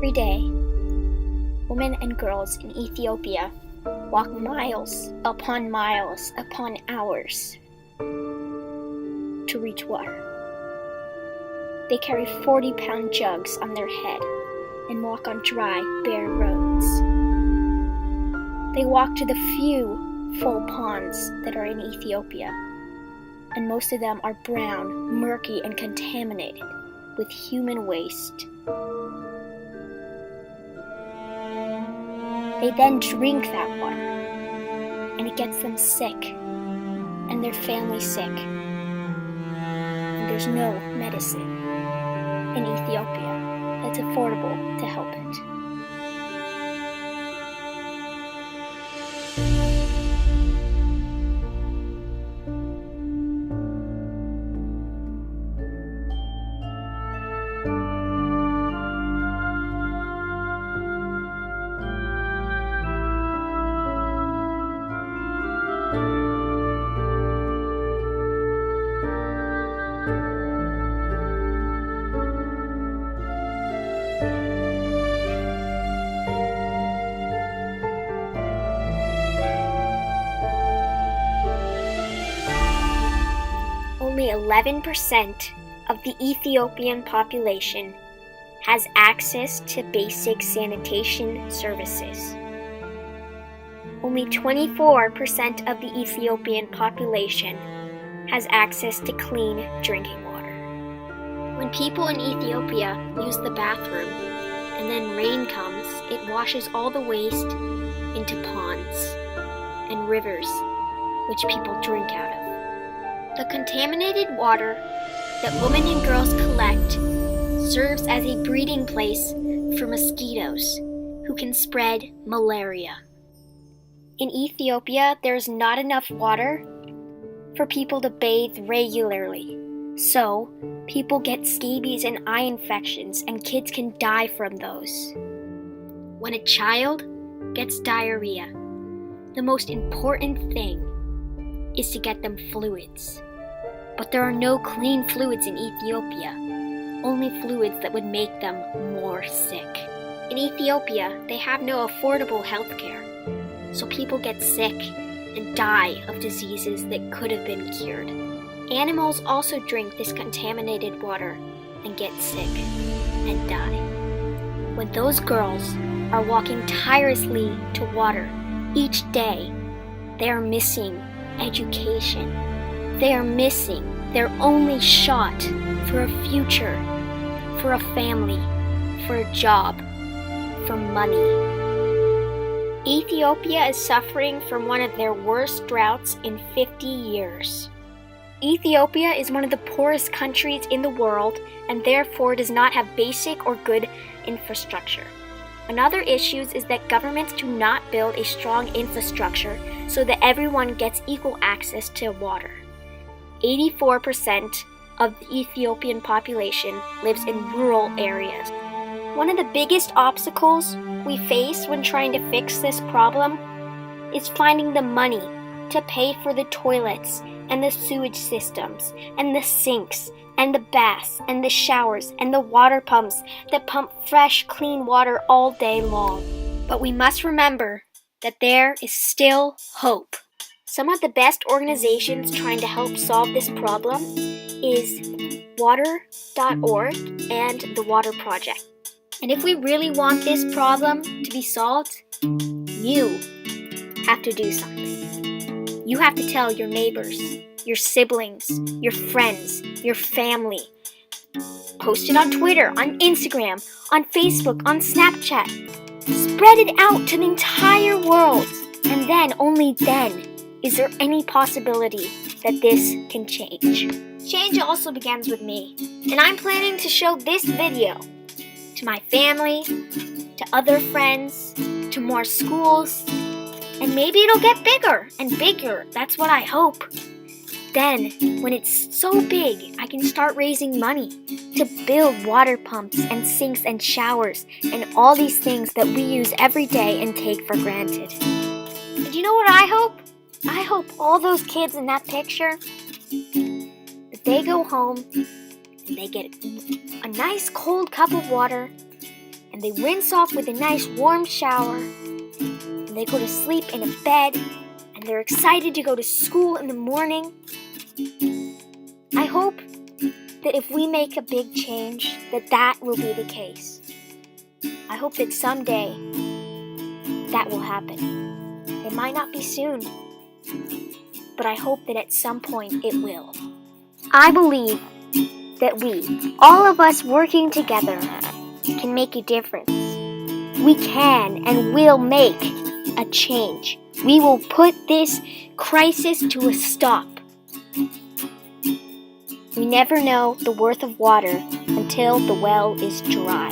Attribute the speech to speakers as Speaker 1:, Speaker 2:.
Speaker 1: Every day, women and girls in Ethiopia walk miles upon hours to reach water. They carry 40-pound jugs on their head and walk on dry, bare roads. They walk to the few full ponds that are in Ethiopia, and most of them are brown, murky, and contaminated with human waste. They then drink that water, and it gets them sick, and their family sick. And there's no medicine in Ethiopia that's affordable to help it. Only 11% of the Ethiopian population has access to basic sanitation services. Only 24% of the Ethiopian population has access to clean drinking water. When people in Ethiopia use the bathroom and then rain comes, it washes all the waste into ponds and rivers, which people drink out of. The contaminated water that women and girls collect serves as a breeding place for mosquitoes who can spread malaria. In Ethiopia, there's not enough water for people to bathe regularly, so people get scabies and eye infections, and kids can die from those. When a child gets diarrhea, the most important thing is to get them fluids. But there are no clean fluids in Ethiopia, only fluids that would make them more sick. In Ethiopia, they have no affordable health care, so people get sick and die of diseases that could have been cured. Animals also drink this contaminated water and get sick and die. When those girls are walking tirelessly to water each day, they are missing education. They are missing their only shot for a future, for a family, for a job, for money. Ethiopia is suffering from one of their worst droughts in 50 years. Ethiopia is one of the poorest countries in the world and therefore does not have basic or good infrastructure. Another issue is that governments do not build a strong infrastructure so that everyone gets equal access to water. 84% of the Ethiopian population lives in rural areas. One of the biggest obstacles we face when trying to fix this problem is finding the money to pay for the toilets and the sewage systems and the sinks and the baths and the showers and the water pumps that pump fresh, clean water all day long. But we must remember that there is still hope. Some of the best organizations trying to help solve this problem is Water.org and the Water Project. And if we really want this problem to be solved, you have to do something. You have to tell your neighbors, your siblings, your friends, your family. Post it on Twitter, on Instagram, on Facebook, on Snapchat. Spread it out to the entire world. And then, only then, is there any possibility that this can change? Change also begins with me, and I'm planning to show this video to my family, to other friends, to more schools, and maybe it'll get bigger and bigger. That's what I hope. Then, when it's so big, I can start raising money to build water pumps and sinks and showers and all these things that we use every day and take for granted. And you know what I hope? I hope all those kids in that picture, that they go home and they get a nice cold cup of water and they rinse off with a nice warm shower, and they go to sleep in a bed, and they're excited to go to school in the morning. I hope that if we make a big change, that will be the case. I hope that someday that will happen. It might not be soon, but I hope that at some point it will. I believe that we, all of us working together, can make a difference. We can and will make a change. We will put this crisis to a stop. We never know the worth of water until the well is dry.